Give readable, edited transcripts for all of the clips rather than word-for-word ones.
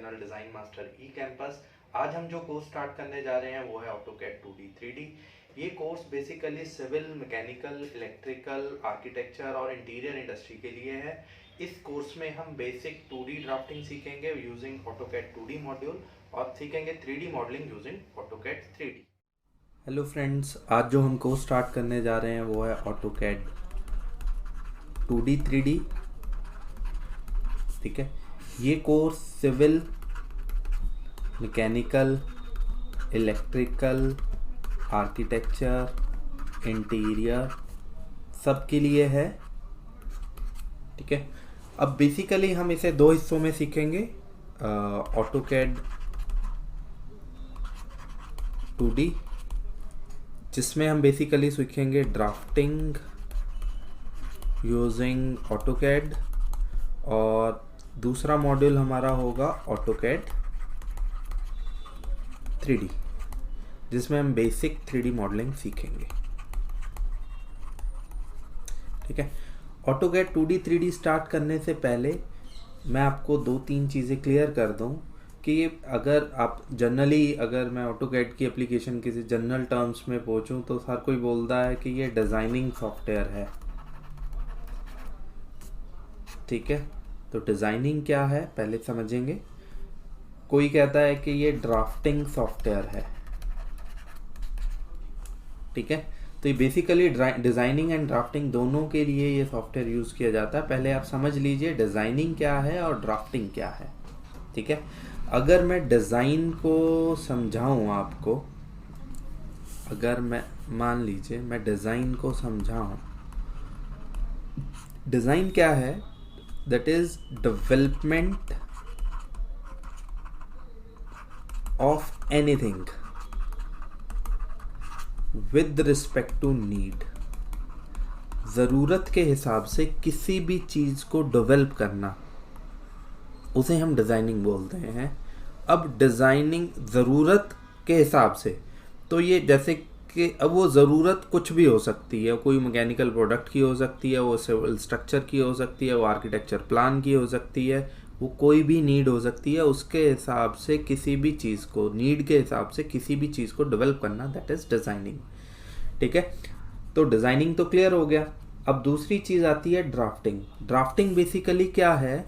Channel design master ई campus. आज हम जो कोर्स स्टार्ट करने जा रहे हैं वो है ऑटोकैड 2D 3D। ये course basically civil, mechanical, electrical, architecture और इंटीरियर इंडस्ट्री के लिए है। इस कोर्स में हम बेसिक 2D ड्राफ्टिंग सीखेंगे यूजिंग ऑटोकैड 2D मॉड्यूल और सीखेंगे 3D modelling using AutoCAD 3D। Hello friends, आज जो हम कोर्स स्टार्ट करने जा रहे हैं वो है ऑटोकैड 2D 3D। ठीक है, ये course civil, mechanical, electrical, architecture, interior सब के लिए है। ठीक है, अब बेसिकली हम इसे दो हिस्सों में सीखेंगे। ऑटोकैड 2D, जिसमें हम बेसिकली सीखेंगे ड्राफ्टिंग यूजिंग ऑटोकैड, और दूसरा मॉड्यूल हमारा होगा ऑटोकैड 3D, जिसमें हम बेसिक 3D मॉडलिंग सीखेंगे। ठीक है, ऑटोकैड 2D 3D स्टार्ट करने से पहले मैं आपको दो तीन चीज़ें क्लियर कर दूं कि अगर आप जनरली, अगर मैं ऑटोकैड की एप्लीकेशन किसी जनरल टर्म्स में पहुंचूं तो हर कोई बोलता है कि ये डिज़ाइनिंग सॉफ्टवेयर है। ठीक है, तो डिज़ाइनिंग क्या है पहले समझेंगे। कोई कहता है कि ये ड्राफ्टिंग सॉफ्टवेयर है। ठीक है, तो ये बेसिकली डिज़ाइनिंग एंड ड्राफ्टिंग दोनों के लिए ये सॉफ्टवेयर यूज़ किया जाता है। पहले आप समझ लीजिए डिज़ाइनिंग क्या है और ड्राफ्टिंग क्या है। ठीक है, अगर मैं डिज़ाइन को समझाऊं आपको, अगर मैं मान लीजिए मैं डिज़ाइन को समझाऊं, डिज़ाइन क्या है? That is development of anything with respect to need. ज़रूरत के हिसाब से किसी भी चीज़ को डेवलप करना, उसे हम डिज़ाइनिंग बोलते हैं। अब डिज़ाइनिंग ज़रूरत के हिसाब से, तो ये जैसे कि अब वो ज़रूरत कुछ भी हो सकती है। कोई मैकेनिकल प्रोडक्ट की हो सकती है, वो सिविल स्ट्रक्चर की हो सकती है, वो आर्किटेक्चर प्लान की हो सकती है, वो कोई भी नीड हो सकती है। उसके हिसाब से किसी भी चीज़ को, नीड के हिसाब से किसी भी चीज़ को डेवलप करना, दैट इज़ डिज़ाइनिंग। ठीक है, तो डिज़ाइनिंग तो क्लियर हो गया। अब दूसरी चीज़ आती है ड्राफ्टिंग। ड्राफ्टिंग बेसिकली क्या है?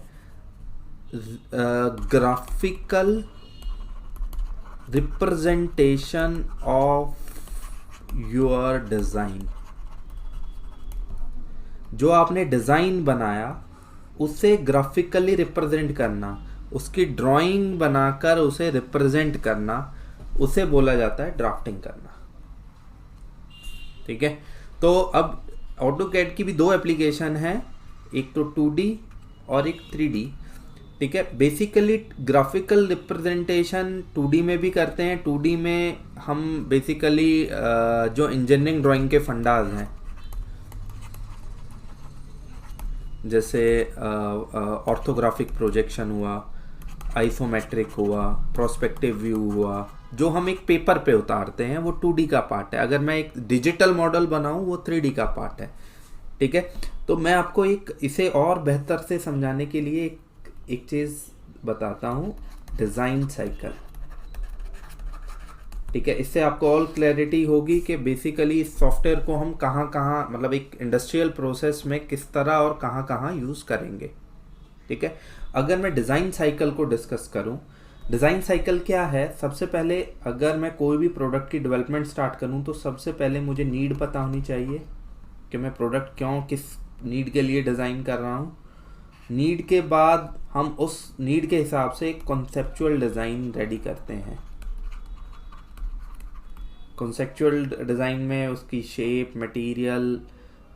Graphical representation of your design. जो आपने डिज़ाइन बनाया उसे ग्राफिकली रिप्रेजेंट करना, उसकी ड्राइंग बनाकर उसे रिप्रेजेंट करना, उसे बोला जाता है ड्राफ्टिंग करना। ठीक है, तो अब ऑटोकैड की भी दो एप्लीकेशन है, एक तो 2D और एक 3D। ठीक है, बेसिकली ग्राफिकल रिप्रेजेंटेशन 2D में भी करते हैं। 2D में हम बेसिकली जो इंजीनियरिंग ड्राइंग के फंडाज हैं, जैसे ऑर्थोग्राफिक प्रोजेक्शन हुआ, आइसोमेट्रिक हुआ, प्रोस्पेक्टिव व्यू हुआ, जो हम एक पेपर पे उतारते हैं, वो 2D का पार्ट है। अगर मैं एक डिजिटल मॉडल बनाऊं, वो 3D का पार्ट है। ठीक है, तो मैं आपको एक इसे और बेहतर से समझाने के लिए एक चीज़ बताता हूँ, डिज़ाइन साइकिल। ठीक है, इससे आपको ऑल क्लैरिटी होगी कि बेसिकली इस सॉफ्टवेयर को हम कहाँ कहाँ, मतलब एक इंडस्ट्रियल प्रोसेस में किस तरह और कहाँ कहाँ यूज़ करेंगे। ठीक है, अगर मैं डिज़ाइन साइकिल को डिस्कस करूँ, डिज़ाइन साइकिल क्या है? सबसे पहले अगर मैं कोई भी प्रोडक्ट की डेवलपमेंट स्टार्ट करूँ तो सबसे पहले मुझे नीड पता होनी चाहिए कि मैं प्रोडक्ट क्यों, किस नीड के लिए डिज़ाइन कर रहा हूँ। नीड के बाद हम उस नीड के हिसाब से एक कॉन्सेप्चुअल डिज़ाइन रेडी करते हैं। कॉन्सेप्चुअल डिज़ाइन में उसकी शेप, मटेरियल,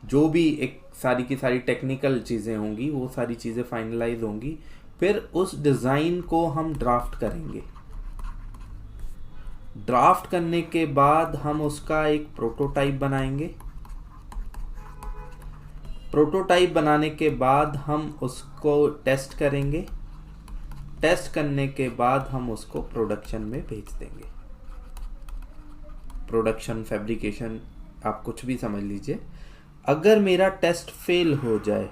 जो भी एक सारी की सारी टेक्निकल चीज़ें होंगी, वो सारी चीज़ें फाइनलाइज होंगी। फिर उस डिज़ाइन को हम ड्राफ्ट करेंगे। ड्राफ्ट करने के बाद हम उसका एक प्रोटोटाइप बनाएंगे। प्रोटोटाइप बनाने के बाद हम उसको टेस्ट करेंगे। टेस्ट करने के बाद हम उसको प्रोडक्शन में भेज देंगे। प्रोडक्शन, फैब्रिकेशन, आप कुछ भी समझ लीजिए। अगर मेरा टेस्ट फेल हो जाए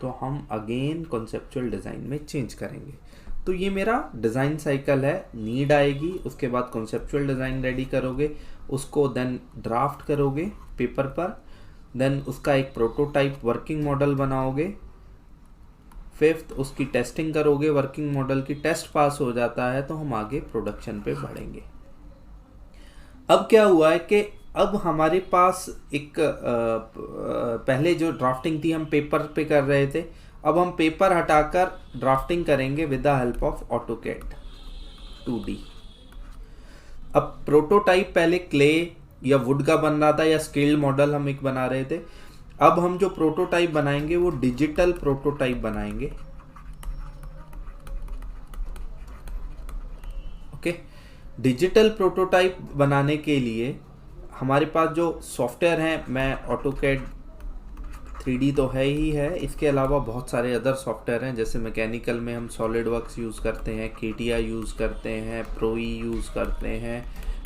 तो हम अगेन कॉन्सेप्चुअल डिज़ाइन में चेंज करेंगे। तो ये मेरा डिज़ाइन साइकिल है। नीड आएगी, उसके बाद कॉन्सेप्चुअल डिज़ाइन रेडी करोगे, उसको देन ड्राफ्ट करोगे पेपर पर, देन उसका एक प्रोटोटाइप वर्किंग मॉडल बनाओगे, फिफ्थ उसकी टेस्टिंग करोगे, वर्किंग मॉडल की टेस्ट पास हो जाता है तो हम आगे प्रोडक्शन पे बढ़ेंगे। अब क्या हुआ है कि अब हमारे पास एक पहले जो ड्राफ्टिंग थी हम पेपर पे कर रहे थे, अब हम पेपर हटाकर ड्राफ्टिंग करेंगे with the help of AutoCAD 2D। अब प्रोटोटाइप पहले क्ले या वुड का बन रहा था या स्केल्ड मॉडल हम एक बना रहे थे। अब हम जो प्रोटोटाइप बनाएंगे वो डिजिटल प्रोटोटाइप बनाएंगे। ओके, डिजिटल प्रोटोटाइप बनाने के लिए हमारे पास जो सॉफ्टवेयर हैं, मैं ऑटोकैड 3D तो है ही है, इसके अलावा बहुत सारे अदर सॉफ्टवेयर हैं। जैसे मैकेनिकल में हम सॉलिडवर्क्स यूज़ करते हैं, केटिया यूज़ करते हैं, प्रोई यूज़ करते हैं,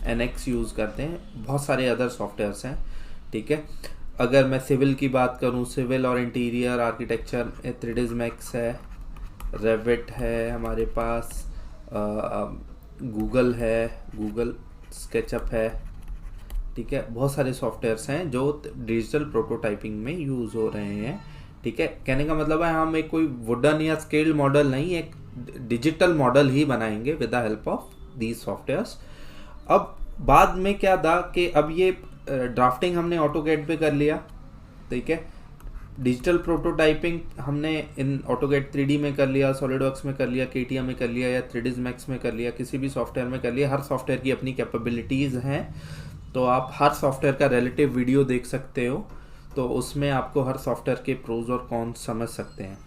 NX यूज़ करते हैं, बहुत सारे अदर सॉफ्टवेयर्स हैं। ठीक है, अगर मैं सिविल की बात करूं, सिविल और इंटीरियर आर्किटेक्चर 3ds मैक्स है, रेविट है हमारे पास, गूगल है, गूगल स्केचअप है। ठीक है, बहुत सारे सॉफ्टवेयर्स हैं जो डिजिटल प्रोटोटाइपिंग में यूज़ हो रहे हैं। ठीक है, कहने का मतलब है हम एक कोई वुडन या स्केल्ड मॉडल नहीं, एक डिजिटल मॉडल ही बनाएंगे with the help of these softwares. अब बाद में क्या था कि अब ये ड्राफ्टिंग हमने ऑटोकैड पे कर लिया। ठीक है, डिजिटल प्रोटोटाइपिंग हमने इन ऑटोकैड 3D में कर लिया, सॉलिडवर्क्स में कर लिया, केटिया में कर लिया या 3ds मैक्स में कर लिया, किसी भी सॉफ्टवेयर में कर लिया। हर सॉफ्टवेयर की अपनी कैपेबिलिटीज़ हैं, तो आप हर सॉफ्टवेयर का रिलेटिव वीडियो देख सकते हो, तो उसमें आपको हर सॉफ्टवेयर के प्रोज और कॉन्स समझ सकते हैं।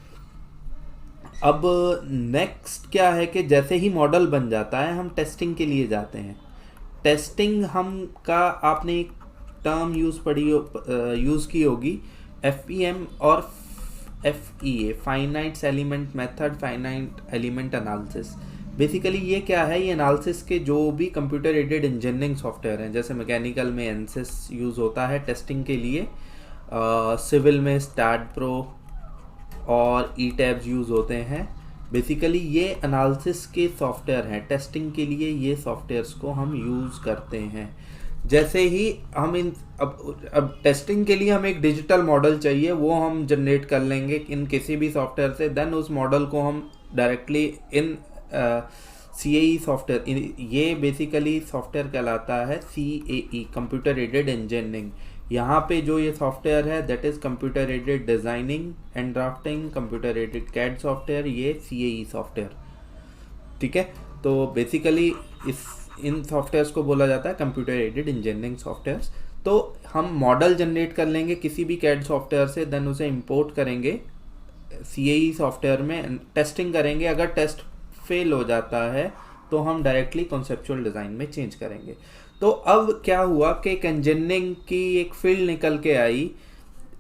अब नेक्स्ट क्या है कि जैसे ही मॉडल बन जाता है हम टेस्टिंग के लिए जाते हैं। टेस्टिंग हम का आपने एक टर्म यूज़ की होगी, FEM और FEA, finite element method, finite element analysis. Basically ये क्या है, ये एनालिसिस के जो भी कंप्यूटर एडेड इंजीनियरिंग सॉफ्टवेयर हैं, जैसे मैकेनिकल में ANSYS यूज़ होता है टेस्टिंग के लिए, सिविल में STAAD.Pro और ETABS यूज़ होते हैं। बेसिकली ये एनालिसिस के सॉफ्टवेयर हैं, टेस्टिंग के लिए ये सॉफ्टवेयर्स को हम यूज़ करते हैं। जैसे ही हम अब टेस्टिंग के लिए हमें एक डिजिटल मॉडल चाहिए, वो हम जनरेट कर लेंगे इन किसी भी सॉफ्टवेयर से, देन उस मॉडल को हम डायरेक्टली इन CAE सॉफ्टवेयर, ये बेसिकली सॉफ्टवेयर कहलाता है CAE, कंप्यूटर एडेड इंजीनियरिंग। यहाँ पे जो ये सॉफ्टवेयर है that is computer aided designing and drafting, computer aided CAD software, ये CAE सॉफ्टवेयर। ठीक है, तो बेसिकली इन सॉफ्टवेयर्स को बोला जाता है कंप्यूटर एडेड इंजीनियरिंग सॉफ्टवेयर्स। तो हम मॉडल जनरेट कर लेंगे किसी भी CAD सॉफ्टवेयर से, देन उसे इंपोर्ट करेंगे CAE सॉफ्टवेयर में, टेस्टिंग करेंगे। अगर टेस्ट फेल हो जाता है तो हम डायरेक्टली कॉन्सेप्चुअल डिज़ाइन में चेंज करेंगे। तो अब क्या हुआ कि एक इंजीनियरिंग की एक फील्ड निकल के आई,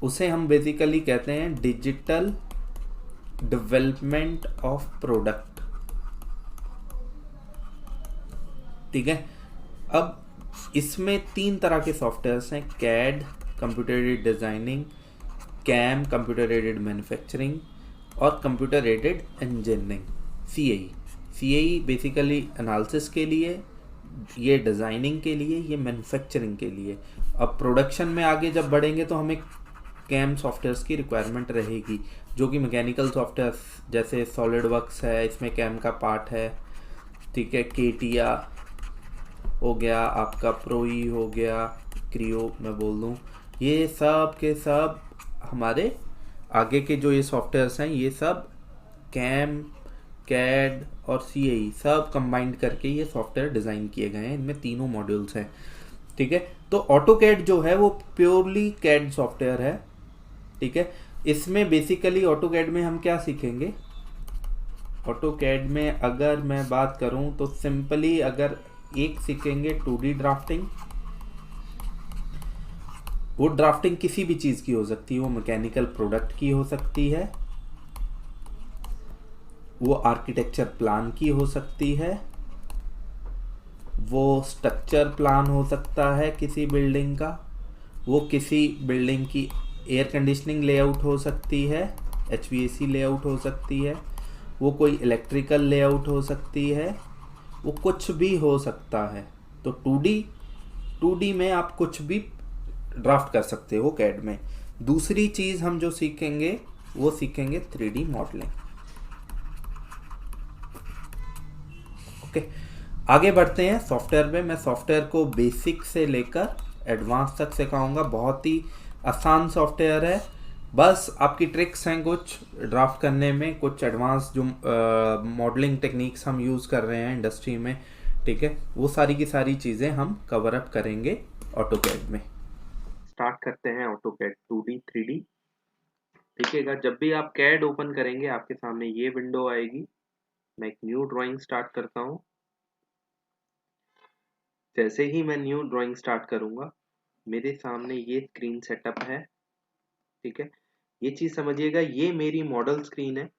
उसे हम बेसिकली कहते हैं डिजिटल डेवलपमेंट ऑफ प्रोडक्ट। ठीक है, अब इसमें 3 तरह के सॉफ्टवेयर्स हैं, CAD computer aided designing, CAM computer aided manufacturing और computer aided engineering CAE। CAE basically analysis के लिए, ये डिज़ाइनिंग के लिए, ये मैन्युफैक्चरिंग के लिए। अब प्रोडक्शन में आगे जब बढ़ेंगे तो हमें CAM सॉफ्टवेयर्स की रिक्वायरमेंट रहेगी, जो कि मैकेनिकल सॉफ्टवेयर जैसे सॉलिडवर्क्स है, इसमें CAM का पार्ट है। ठीक है, केटिया हो गया, आपका प्रोई हो गया, क्रियो मैं बोल दूँ, ये सब के सब हमारे आगे के जो ये सॉफ्टवेयर्स हैं, ये सब CAM, CAD और CAE सब कंबाइंड करके ये सॉफ्टवेयर डिज़ाइन किए गए हैं। इनमें तीनों मॉड्यूल्स हैं। ठीक है, तो ऑटोकैड जो है वो प्योरली CAD सॉफ्टवेयर है। ठीक है, इसमें बेसिकली ऑटोकैड में हम क्या सीखेंगे, ऑटोकैड में अगर मैं बात करूं तो सिंपली अगर एक सीखेंगे 2D ड्राफ्टिंग। वो ड्राफ्टिंग किसी भी चीज़ की हो सकती है, वो मैकेनिकल प्रोडक्ट की हो सकती है, वो आर्किटेक्चर प्लान की हो सकती है, वो स्ट्रक्चर प्लान हो सकता है किसी बिल्डिंग का, वो किसी बिल्डिंग की एयर कंडीशनिंग लेआउट हो सकती है, HVAC लेआउट हो सकती है, वो कोई इलेक्ट्रिकल लेआउट हो सकती है, वो कुछ भी हो सकता है। तो 2D में आप कुछ भी ड्राफ्ट कर सकते हो कैड में। दूसरी चीज़ हम जो सीखेंगे वो सीखेंगे 3D मॉडलिंग। ओके, आगे बढ़ते हैं सॉफ्टवेयर में। मैं सॉफ्टवेयर को बेसिक से लेकर एडवांस तक सिखाऊंगा। बहुत ही आसान सॉफ्टवेयर है, बस आपकी ट्रिक्स हैं कुछ ड्राफ्ट करने में, कुछ एडवांस जो मॉडलिंग टेक्निक्स हम यूज़ कर रहे हैं इंडस्ट्री में, ठीक है, वो सारी की सारी चीज़ें हम कवर अप करेंगे ऑटोकैड में। स्टार्ट करते हैं ऑटोकैड 2D 3D। देखिएगा, जब भी आप कैड ओपन करेंगे आपके सामने ये विंडो आएगी। मैं एक न्यू ड्राइंग स्टार्ट करता हूँ। जैसे ही मैं न्यू ड्राइंग स्टार्ट करूंगा मेरे सामने ये स्क्रीन सेटअप है, ठीक है। ये चीज समझिएगा, ये मेरी मॉडल स्क्रीन है।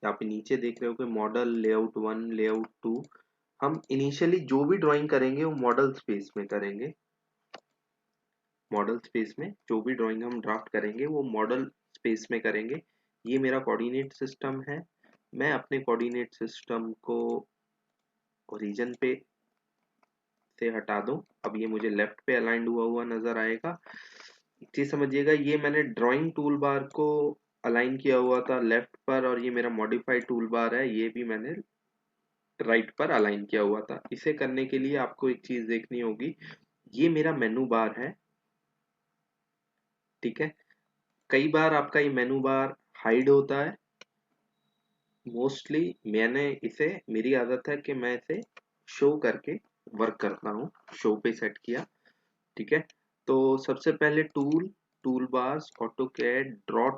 आप नीचे देख रहे हो कि मॉडल लेआउट 1 लेआउट 2। हम इनिशियली जो भी ड्राइंग करेंगे वो मॉडल स्पेस में करेंगे। मॉडल स्पेस में जो भी ड्राइंग हम ड्राफ्ट करेंगे वो मॉडल स्पेस में करेंगे। ये मेरा कोऑर्डिनेट सिस्टम है। मैं अपने कोऑर्डिनेट सिस्टम को ओरिजिन पे से हटा दूं। अब ये मुझे लेफ्ट पे अलाइंड हुआ हुआ नजर आएगा। एक चीज समझिएगा, ये मैंने ड्राइंग टूल बार को अलाइन किया हुआ था लेफ्ट पर, और ये मेरा मॉडिफाइड टूल बार है, ये भी मैंने राइट पर अलाइन किया हुआ था। इसे करने के लिए आपको एक चीज देखनी होगी, ये मेरा मेनू बार है, ठीक है। कई बार आपका ये मेनू बार हाइड होता है। मोस्टली मैंने इसे, मेरी आदत है कि मैं इसे शो करके वर्क करता हूँ। शो पे सेट किया, ठीक है। तो सबसे पहले tool bars, AutoCAD draw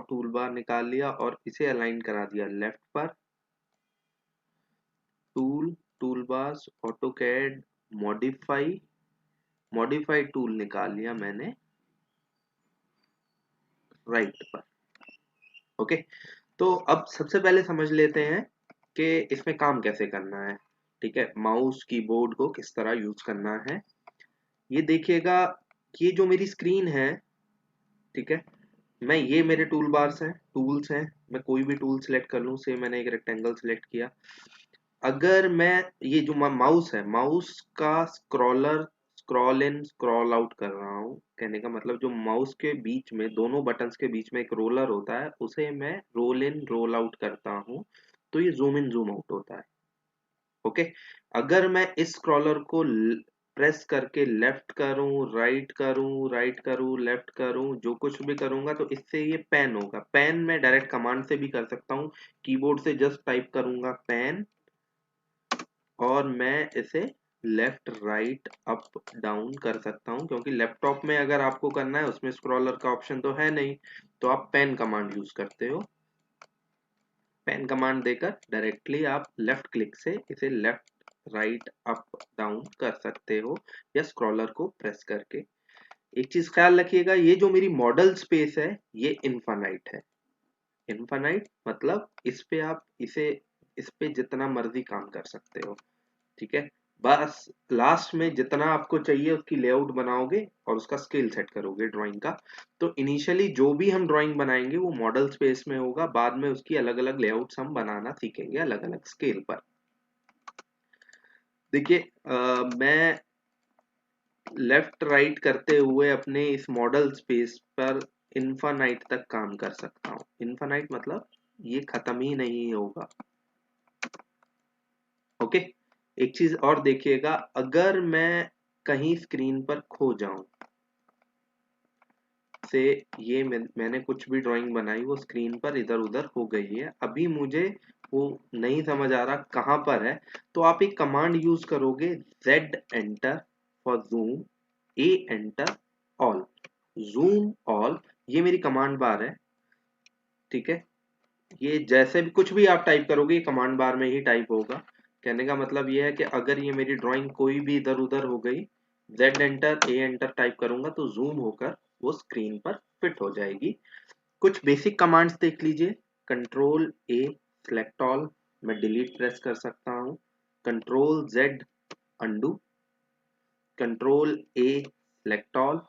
tool bar निकाल लिया और इसे अलाइन करा दिया लेफ्ट पर। Tool bars, AutoCAD, modify tool निकाल लिया मैंने राइट पर। ओके, तो अब सबसे पहले समझ लेते हैं कि इसमें काम कैसे करना है, ठीक है। माउस कीबोर्ड को किस तरह यूज करना है। ये देखिएगा, ये जो मेरी स्क्रीन है, ठीक है, मैं, ये मेरे टूल्स हैं। मैं कोई भी टूल सेलेक्ट कर लूं। से मैंने एक रेक्टेंगल सेलेक्ट किया। अगर मैं, ये जो माउस है, माउस का स्क्रॉल इन स्क्रॉल आउट कर रहा हूँ, कहने का मतलब जो माउस के बीच में, दोनों बटन्स के बीच में एक रोलर होता है, उसे मैं रोल इन रोल आउट करता हूँ, तो ये जूम इन जूम आउट होता है। ओके, अगर मैं इस स्क्रॉलर को प्रेस करके लेफ्ट करूं, राइट करूं, लेफ्ट करूं, जो कुछ भी करूंगा तो इससे ये पैन होगा। पैन मैं डायरेक्ट कमांड से भी कर सकता हूं। कीबोर्ड से जस्ट टाइप करूंगा पैन, और मैं इसे लेफ्ट राइट अप डाउन कर सकता हूं। क्योंकि लैपटॉप में अगर आपको करना है, उसमें स्क्रॉलर का ऑप्शन तो है नहीं, तो आप पैन कमांड यूज करते हो। पैन कमांड देकर डायरेक्टली आप लेफ्ट क्लिक से इसे लेफ्ट राइट अप डाउन कर सकते हो, या स्क्रॉलर को प्रेस करके। एक चीज ख्याल रखिएगा, ये जो मेरी मॉडल स्पेस है ये इनफाइनाइट है। इनफाइनाइट मतलब इस पे जितना मर्जी काम कर सकते हो, ठीक है। बस लास्ट में जितना आपको चाहिए उसकी लेआउट बनाओगे और उसका स्केल सेट करोगे ड्राइंग का। तो इनिशियली जो भी हम ड्राइंग बनाएंगे वो मॉडल स्पेस में होगा, बाद में उसकी अलग अलग लेआउट्स हम बनाना सीखेंगे अलग अलग स्केल पर। देखिए, मैं लेफ्ट राइट करते हुए अपने इस मॉडल स्पेस पर इनफाइनाइट तक काम कर सकता हूँ। इनफाइनाइट मतलब ये खत्म ही नहीं होगा। ओके, एक चीज और देखिएगा, अगर मैं कहीं स्क्रीन पर खो जाऊं, से ये मैंने कुछ भी ड्राइंग बनाई वो स्क्रीन पर इधर उधर हो गई है, अभी मुझे वो नहीं समझ आ रहा कहां पर है, तो आप एक कमांड यूज करोगे, Z enter for zoom, A enter all, zoom all. ये मेरी कमांड बार है, ठीक है। ये जैसे भी कुछ भी आप टाइप करोगे ये कमांड बार में ही टाइप होगा। कहने का मतलब ये है कि अगर ये मेरी ड्राइंग कोई भी इधर उधर हो गई, Z enter A enter type करूंगा तो जूम होकर वो स्क्रीन पर फिट हो जाएगी। कुछ बेसिक कमांड्स देख लीजिए। कंट्रोल A सिलेक्ट ऑल, मैं डिलीट प्रेस कर सकता हूँ। Control Z undo, control A select all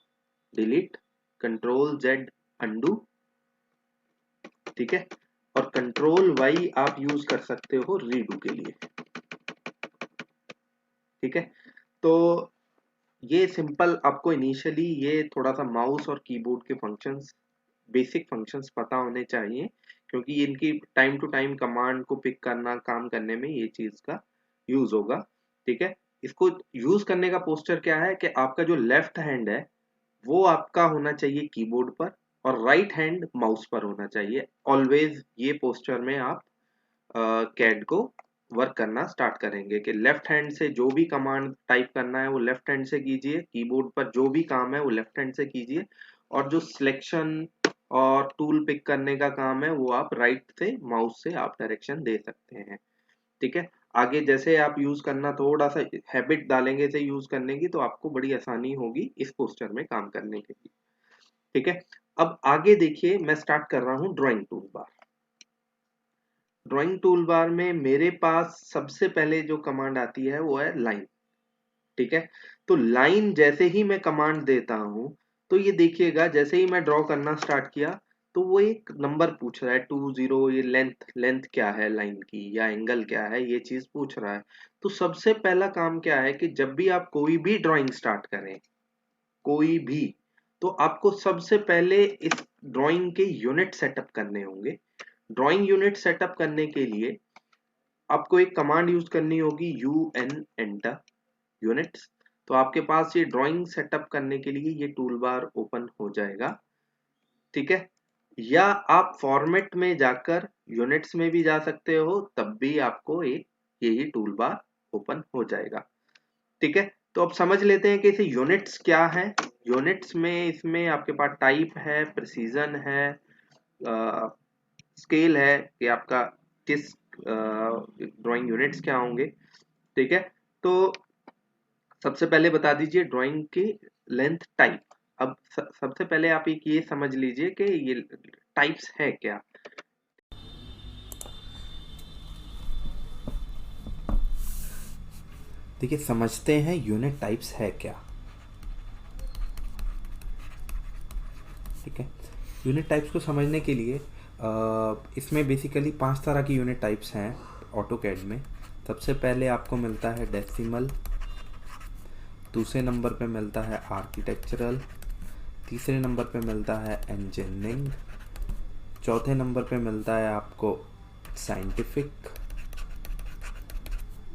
delete, control Z undo, ठीक है, और कंट्रोल वाई आप यूज कर सकते हो रीडू के लिए, ठीक है। तो ये सिंपल, आपको इनिशियली ये थोड़ा सा माउस और कीबोर्ड के फंक्शंस, बेसिक फंक्शंस पता होने चाहिए, क्योंकि इनकी टाइम टू टाइम कमांड को पिक करना, काम करने में ये चीज का यूज होगा, ठीक है। इसको यूज करने का पोस्चर क्या है कि आपका जो लेफ्ट हैंड है वो आपका होना चाहिए कीबोर्ड पर और राइट हैंड माउस पर होना चाहिए ऑलवेज। ये पोस्चर में आप कैड को वर्क करना स्टार्ट करेंगे कि लेफ्ट हैंड से जो भी कमांड टाइप करना है वो लेफ्ट हैंड से कीजिए, कीबोर्ड पर जो भी काम है वो लेफ्ट हैंड से कीजिए, और जो सिलेक्शन और टूल पिक करने का काम है वो आप राइट से माउस से आप डायरेक्शन दे सकते हैं, ठीक है। आगे जैसे आप यूज करना, थोड़ा सा हैबिट डालेंगे इसे यूज करने की, तो आपको बड़ी आसानी होगी इस पोस्टर में काम करने के लिए, ठीक है। अब आगे देखिए, मैं स्टार्ट कर रहा हूं drawing tool bar. Drawing tool bar में मेरे पास सबसे पहले जो कमांड आती है वो है लाइन, ठीक है। तो लाइन जैसे ही मैं कमांड देता हूं, तो ये देखिएगा जैसे ही मैं ड्रॉ करना स्टार्ट किया तो वो एक नंबर पूछ रहा है 20, ये लेंथ, लेंथ क्या है लाइन की या एंगल क्या है, ये चीज पूछ रहा है। तो सबसे पहला काम क्या है कि जब भी आप कोई भी ड्राइंग स्टार्ट करें, कोई भी, तो आपको सबसे पहले इस ड्राइंग के यूनिट सेटअप करने होंगे। ड्राइंग यूनिट सेटअप करने के लिए आपको एक कमांड यूज करनी होगी, UN एंटर यूनिट्स। तो आपके पास ये ड्राइंग सेटअप करने के लिए ये टूल बार ओपन हो जाएगा, ठीक है। या आप फॉर्मेट में जाकर यूनिट्स में भी जा सकते हो, तब भी आपको एक यही टूल बार ओपन हो जाएगा, ठीक है। तो अब समझ लेते हैं कि इसे यूनिट्स क्या है। यूनिट्स में इसमें आपके पास टाइप है, प्रिसीजन है, स्केल है कि आपका किस ड्राइंग यूनिट्स क्या होंगे, ठीक है। तो सबसे पहले बता दीजिए ड्राइंग की लेंथ टाइप। अब सबसे पहले आप एक ये समझ लीजिए कि ये टाइप्स है क्या। देखिए समझते हैं यूनिट टाइप्स है क्या, ठीक है। यूनिट टाइप्स को समझने के लिए इसमें बेसिकली 5 तरह की यूनिट टाइप्स हैं ऑटोकैड में। सबसे पहले आपको मिलता है डेसिमल, दूसरे नंबर पे मिलता है आर्किटेक्चरल, तीसरे नंबर पे मिलता है इंजीनियरिंग, चौथे नंबर पे मिलता है आपको साइंटिफिक,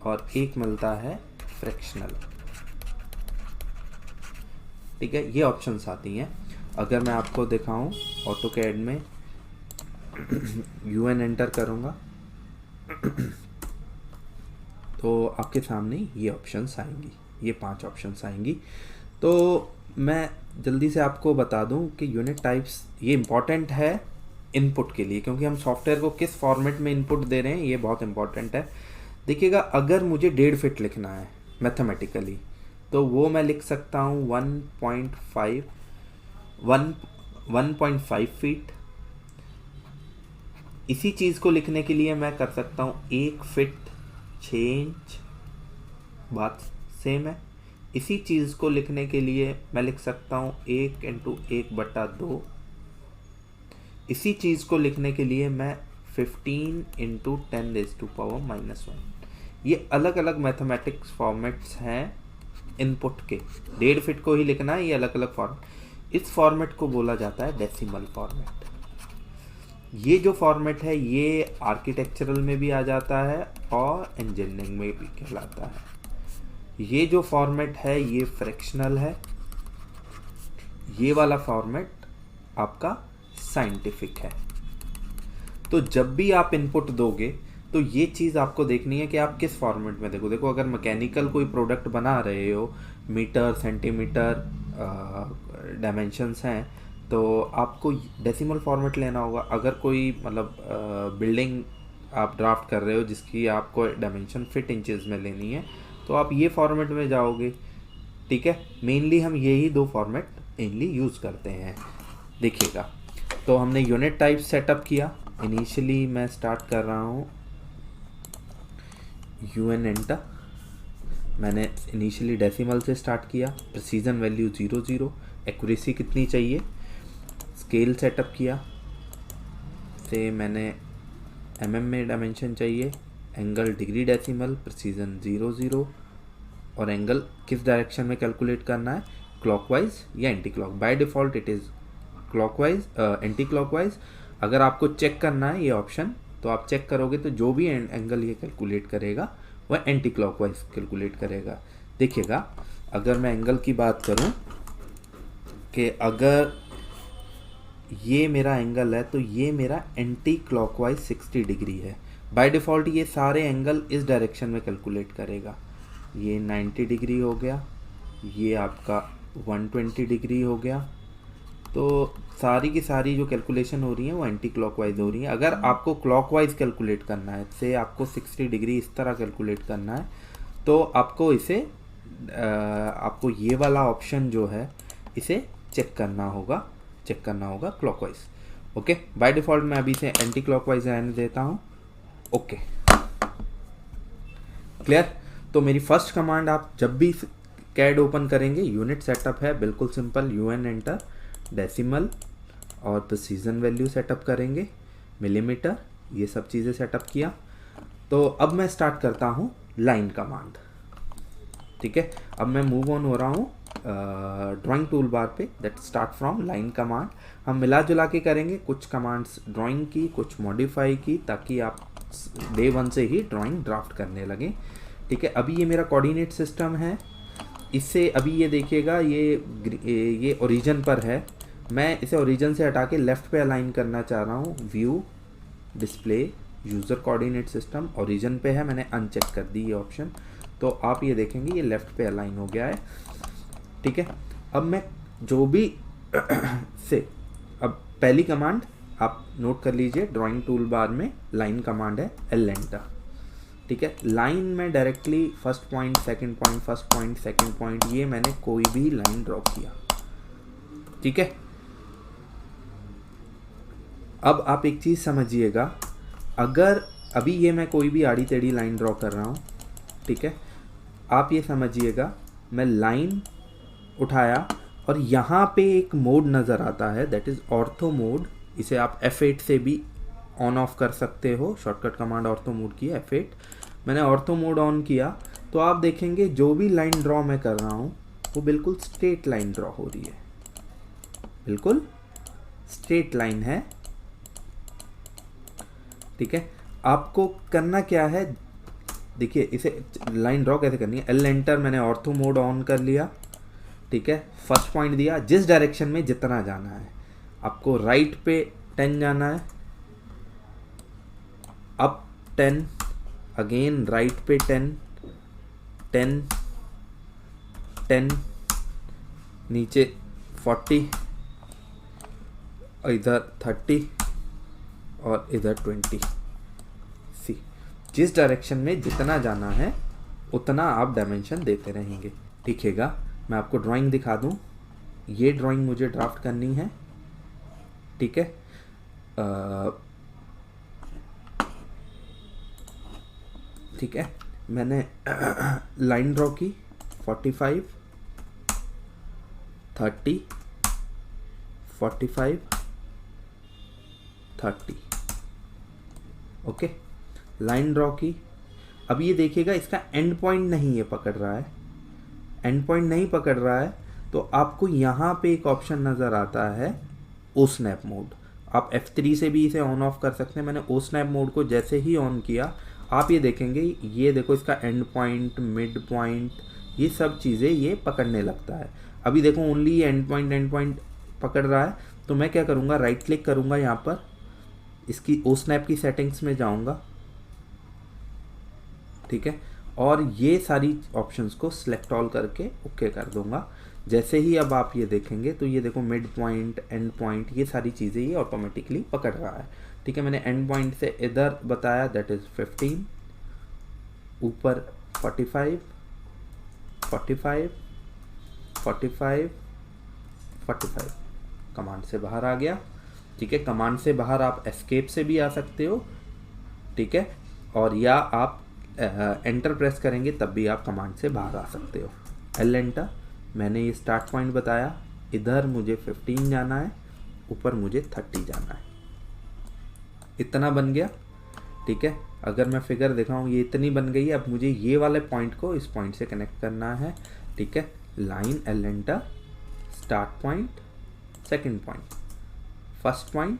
और एक मिलता है फ्रैक्शनल, ठीक है। ये ऑप्शंस आती हैं। अगर मैं आपको दिखाऊं ऑटोकैड में UN एंटर करूंगा तो आपके सामने ये ऑप्शंस आएंगी, ये 5 ऑप्शंस आएंगी। तो मैं जल्दी से आपको बता दूं कि यूनिट टाइप्स ये इम्पॉर्टेंट है इनपुट के लिए, क्योंकि हम सॉफ्टवेयर को किस फॉर्मेट में इनपुट दे रहे हैं ये बहुत इंपॉर्टेंट है। देखिएगा, अगर मुझे 1.5 फीट लिखना है मैथमेटिकली, तो वो मैं लिख सकता हूँ 1.5 फीट। इसी चीज़ को लिखने के लिए मैं कर सकता हूँ 1 फीट 6 इंच, बात सेम है। इसी चीज़ को लिखने के लिए मैं लिख सकता हूँ 1 × 1/2। इसी चीज़ को लिखने के लिए मैं 15 × 10⁻⁻⁻1। ये अलग अलग मैथमेटिक्स फॉर्मेट्स हैं इनपुट के। 1.5 फीट को ही लिखना है, ये अलग अलग फॉर्मेट। इस फॉर्मेट को बोला जाता है डेसिमल फॉर्मेट। ये जो फॉर्मेट है ये आर्किटेक्चरल में भी आ जाता है और इंजीनियरिंग में भी कहलाता है। ये जो फॉर्मेट है ये फ्रैक्शनल है। ये वाला फॉर्मेट आपका साइंटिफिक है। तो जब भी आप इनपुट दोगे तो ये चीज़ आपको देखनी है कि आप किस फॉर्मेट में देखो अगर मैकेनिकल कोई प्रोडक्ट बना रहे हो, मीटर, सेंटीमीटर डायमेंशंस हैं, तो आपको डेसिमल फॉर्मेट लेना होगा। अगर कोई मतलब बिल्डिंग आप ड्राफ्ट कर रहे हो जिसकी आपको डायमेंशन फीट इंचेस में लेनी है, तो आप ये फॉर्मेट में जाओगे, ठीक है। मेनली हम यही 2 फॉर्मेट मेनली यूज़ करते हैं। देखिएगा, तो हमने यूनिट टाइप सेटअप किया। इनिशियली मैं स्टार्ट कर रहा हूँ UN एंटर। मैंने इनिशियली डेसिमल से स्टार्ट किया। प्रिसीजन वैल्यू 00, एक्यूरेसी कितनी चाहिए स्केल सेटअप किया, से मैंने mm में डायमेंशन चाहिए, एंगल डिग्री डेसिमल, प्रिसीजन 00, और एंगल किस डायरेक्शन में कैलकुलेट करना है, क्लॉकवाइज या anti clock. By default it is clockwise, anti clockwise. अगर आपको चेक करना है ये ऑप्शन, तो आप चेक करोगे तो जो भी एंगल ये कैलकुलेट करेगा वह एंटी क्लॉकवाइज कैलकुलेट करेगा। देखिएगा, अगर मैं एंगल की बात करूं कि अगर ये मेरा एंगल है तो ये मेरा एंटी क्लॉकवाइज 60 डिग्री है। बाय डिफ़ॉल्ट ये सारे एंगल इस डायरेक्शन में कैलकुलेट करेगा। ये 90 डिग्री हो गया, ये आपका 120 डिग्री हो गया। तो सारी की सारी जो कैलकुलेशन हो रही है वो एंटी क्लॉकवाइज हो रही है। अगर आपको क्लॉकवाइज कैलकुलेट करना है, से आपको 60 डिग्री इस तरह कैलकुलेट करना है, तो आपको इसे आपको ये वाला ऑप्शन जो है इसे चेक करना होगा क्लॉकवाइज। ओके, बाय डिफ़ॉल्ट मैं अभी से एंटी क्लॉकवाइज रहने देता हूँ। Okay, clear. तो मेरी फर्स्ट कमांड, आप जब भी कैड ओपन करेंगे, यूनिट सेटअप है, बिल्कुल सिंपल, UN एंटर, डेसिमल और प्रिसीजन वैल्यू सेटअप करेंगे, मिलीमीटर, ये सब चीज़ें सेटअप किया। तो अब मैं स्टार्ट करता हूँ लाइन कमांड। ठीक है, अब मैं मूव ऑन हो रहा हूँ ड्राइंग टूल बार पे, that start from line command. हम मिला जुला के करेंगे, कुछ कमांड्स ड्राइंग की, कुछ मॉडिफाई की, ताकि आप डे 1 से ही ड्राइंग ड्राफ्ट करने लगें। ठीक है, अभी ये मेरा कोऑर्डिनेट सिस्टम है। इससे अभी ये देखिएगा, ये ओरिजिन पर है। मैं इसे ओरिजिन से हटा के लेफ़्ट पे अलाइन करना चाह रहा हूँ। View, display, user coordinate system, origin पे है, मैंने अनचेक कर दी ये ऑप्शन। तो आप ये देखेंगे ये लेफ़्ट पे अलाइन हो गया है। ठीक है, अब मैं जो भी से, अब पहली कमांड आप नोट कर लीजिए, ड्राइंग टूल बार में लाइन कमांड है, एल एंटर। ठीक है, लाइन में directly first point, second point, first point, second point, ये मैंने कोई भी लाइन ड्रॉ किया। ठीक है, अब आप एक चीज़ समझिएगा, अगर अभी ये मैं कोई भी आड़ी टेढ़ी लाइन ड्रॉ कर रहा हूँ, ठीक है, आप ये समझिएगा, मैं लाइन उठाया और यहाँ पे एक मोड नज़र आता है, दैट इज़ ऑर्थो मोड। इसे आप F8 से भी ऑन ऑफ कर सकते हो, शॉर्टकट कमांड ऑर्थो मोड की है F8। मैंने ऑर्थो मोड ऑन किया तो आप देखेंगे जो भी लाइन ड्रॉ मैं कर रहा हूँ वो बिल्कुल स्ट्रेट लाइन ड्रॉ हो रही है, बिल्कुल स्ट्रेट लाइन है। ठीक है, आपको करना क्या है, देखिए इसे लाइन ड्रॉ कैसे करनी है। एल एंटर, मैंने ऑर्थो मोड ऑन कर लिया। ठीक है, फर्स्ट पॉइंट दिया, जिस डायरेक्शन में जितना जाना है, आपको राइट पे 10 जाना है, अप 10, अगेन राइट पे 10, 10, 10, नीचे 40, इधर 30 और इधर 20। सी, जिस डायरेक्शन में जितना जाना है उतना आप डायमेंशन देते रहेंगे। दिखेगा, मैं आपको ड्राइंग दिखा दूं, ये ड्राइंग मुझे ड्राफ्ट करनी है। ठीक है, ठीक है, मैंने लाइन ड्रॉ की 45, 30, 45, 30। ओके, लाइन ड्रॉ की। अब ये देखिएगा, इसका एंड पॉइंट नहीं ये पकड़ रहा है, एंड पॉइंट नहीं पकड़ रहा है, तो आपको यहाँ पे एक ऑप्शन नज़र आता है ओ स्नैप मोड। आप F3 से भी इसे ऑन ऑफ कर सकते हैं। मैंने ओ स्नैप मोड को जैसे ही ऑन किया, आप ये देखेंगे, ये देखो इसका एंड पॉइंट, मिड पॉइंट, ये सब चीज़ें ये पकड़ने लगता है। अभी देखो ओनली एंड पॉइंट पकड़ रहा है। तो मैं क्या करूँगा, राइट क्लिक करूँगा, यहाँ पर इसकी ओ स्नैप की सेटिंग्स में जाऊँगा। ठीक है, और ये सारी ऑप्शंस को सिलेक्ट ऑल करके ओके कर दूंगा। जैसे ही अब आप ये देखेंगे तो ये देखो मिड पॉइंट, एंड पॉइंट, ये सारी चीज़ें ये ऑटोमेटिकली पकड़ रहा है। ठीक है, मैंने एंड पॉइंट से इधर बताया, दैट इज़ 15, ऊपर 45, 45, 45, 45, कमांड से बाहर आ गया। ठीक है, कमांड से बाहर आप एस्केप से भी आ सकते हो। ठीक है, और या आप एंटर प्रेस करेंगे तब भी आप कमांड से बाहर आ सकते हो। एल एंटर, मैंने ये स्टार्ट पॉइंट बताया, इधर मुझे 15 जाना है, ऊपर मुझे 30 जाना है। इतना बन गया, ठीक है। अगर मैं फिगर दिखाऊं, ये इतनी बन गई है। अब मुझे ये वाले पॉइंट को इस पॉइंट से कनेक्ट करना है, ठीक है। Line L enter, start point, second point, first point,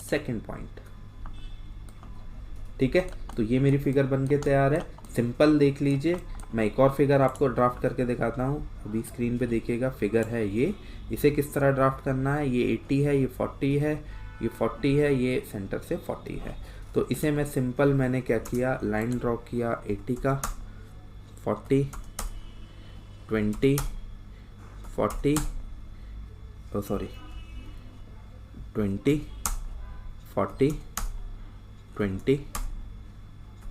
second point, ठीक है। तो ये मेरी फिगर बन के तैयार है। सिंपल देख लीजिए, मैं एक और फिगर आपको ड्राफ्ट करके दिखाता हूँ। अभी स्क्रीन पे देखिएगा, फिगर है ये। इसे किस तरह ड्राफ्ट करना है, ये 80 है, ये 40 है, ये 40 है, ये सेंटर से 40 है। तो इसे मैं सिंपल, मैंने क्या किया, लाइन ड्रॉ किया 80 का, 40, 20, 40, 20, 40, 20,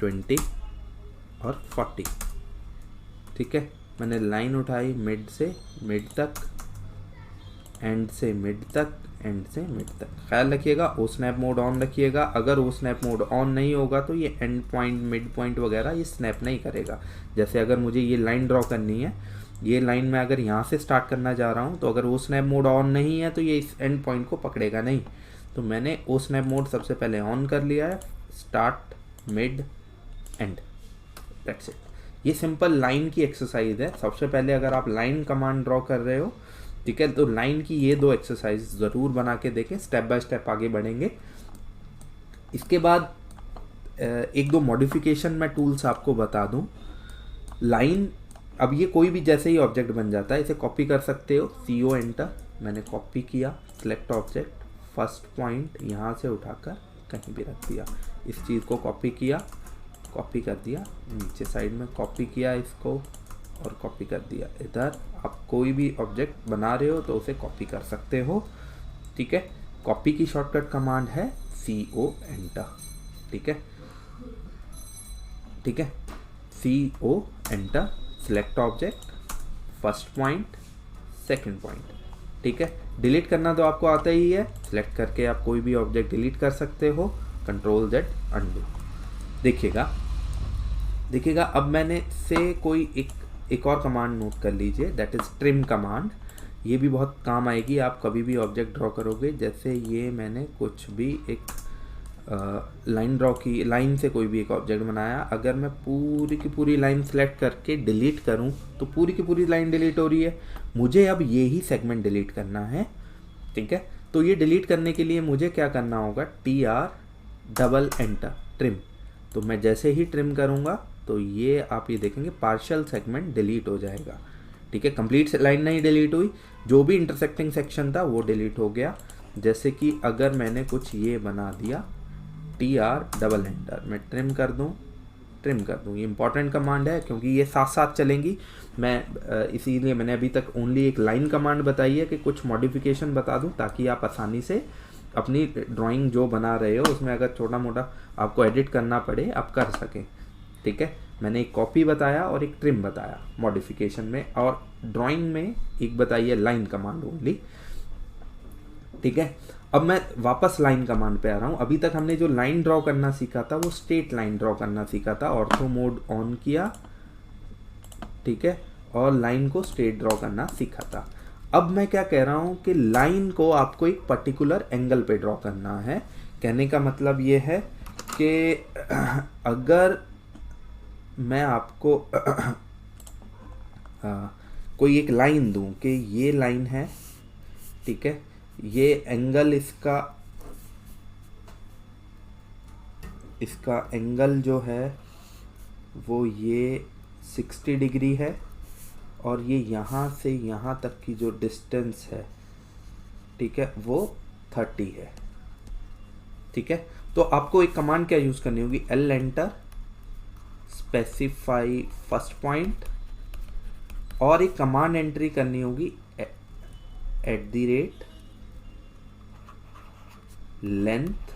20 और 40, ठीक है। मैंने लाइन उठाई मिड से मिड तक, एंड से मिड तक, एंड से मिड तक। ख्याल रखिएगा ओ स्नैप मोड ऑन रखिएगा। अगर ओ स्नैप मोड ऑन नहीं होगा तो ये एंड पॉइंट, मिड पॉइंट वगैरह ये स्नैप नहीं करेगा। जैसे अगर मुझे ये लाइन ड्रॉ करनी है, ये लाइन मैं अगर यहाँ से स्टार्ट करना जा रहा हूँ, तो अगर ओ स्नैप मोड ऑन नहीं है तो ये इस एंड पॉइंट को पकड़ेगा नहीं। तो मैंने ओ स्नैप मोड सबसे पहले ऑन कर लिया है, start, mid, and, that's it. ये सिंपल लाइन की एक्सरसाइज है। सबसे पहले अगर आप लाइन कमांड ड्रॉ कर रहे हो, ठीक है, तो लाइन की ये 2 एक्सरसाइज ज़रूर बना के देखें, स्टेप बाय स्टेप आगे बढ़ेंगे। इसके बाद 1-2 मॉडिफिकेशन मैं टूल्स आपको बता दूं। लाइन, अब ये कोई भी जैसे ही ऑब्जेक्ट बन जाता है, इसे कॉपी कर सकते हो, CO एंटर। मैंने कॉपी किया, सिलेक्ट ऑब्जेक्ट, फर्स्ट पॉइंट यहाँ से उठाकर कहीं भी रख दिया। इस चीज़ को कॉपी किया, कॉपी कर दिया, नीचे साइड में कॉपी किया इसको और कॉपी कर दिया इधर। आप कोई भी ऑब्जेक्ट बना रहे हो तो उसे कॉपी कर सकते हो, ठीक है। कॉपी की शॉर्टकट कमांड है CO एंटर, ठीक है, ठीक है। CO enter, select object, first point, second point, ठीक है। डिलीट करना तो आपको आता ही है, सिलेक्ट करके आप कोई भी ऑब्जेक्ट डिलीट कर सकते हो, Ctrl Z अनडू। देखिएगा अब मैंने से कोई एक और कमांड नोट कर लीजिए, दैट इज ट्रिम कमांड। ये भी बहुत काम आएगी आप कभी भी ऑब्जेक्ट ड्रॉ करोगे। जैसे ये मैंने कुछ भी एक लाइन ड्रॉ की, लाइन से कोई भी एक ऑब्जेक्ट बनाया, अगर मैं पूरी की पूरी लाइन सेलेक्ट करके डिलीट करूं तो पूरी की पूरी लाइन डिलीट हो रही है। मुझे अब ये ही सेगमेंट डिलीट करना है, ठीक है। तो ये डिलीट करने के लिए मुझे क्या करना होगा, TR डबल एंटर, ट्रिम। तो मैं जैसे ही ट्रिम करूंगा तो ये आप ये देखेंगे पार्शियल सेगमेंट डिलीट हो जाएगा, ठीक है। कंप्लीट लाइन नहीं डिलीट हुई, जो भी इंटरसेक्टिंग सेक्शन था वो डिलीट हो गया। जैसे कि अगर मैंने कुछ ये बना दिया, TR डबल एंटर, मैं ट्रिम कर दूं, ये इंपॉर्टेंट कमांड है क्योंकि ये साथ साथ चलेंगी। मैं इसीलिए मैंने अभी तक ओनली एक लाइन कमांड बताई है कि कुछ मॉडिफिकेशन बता दूं ताकि आप आसानी से अपनी ड्राइंग जो बना रहे हो उसमें अगर छोटा मोटा आपको एडिट करना पड़े आप कर सकें, ठीक है। मैंने एक कॉपी बताया और एक ट्रिम बताया मॉडिफिकेशन में, और ड्राइंग में एक बताई है लाइन कमांड ओनली, ठीक है। अब मैं वापस लाइन कमांड पे आ रहा हूँ। अभी तक हमने जो लाइन ड्रॉ करना सीखा था वो स्ट्रेट लाइन ड्रॉ करना सीखा था। ऑर्थो मोड ऑन किया, ठीक है, और लाइन को स्ट्रेट ड्रॉ करना सीखा था। अब मैं क्या कह रहा हूँ कि लाइन को आपको एक पर्टिकुलर एंगल पे ड्रॉ करना है। कहने का मतलब ये है कि अगर मैं आपको कोई एक लाइन दूं कि ये लाइन है, ठीक है, ये एंगल इसका एंगल जो है वो ये 60 डिग्री है, और ये यहाँ से यहाँ तक की जो डिस्टेंस है, ठीक है, वो 30 है, ठीक है। तो आपको एक कमांड क्या यूज़ करनी होगी, L enter, specify first point, और एक कमांड एंट्री करनी होगी @ लेंथ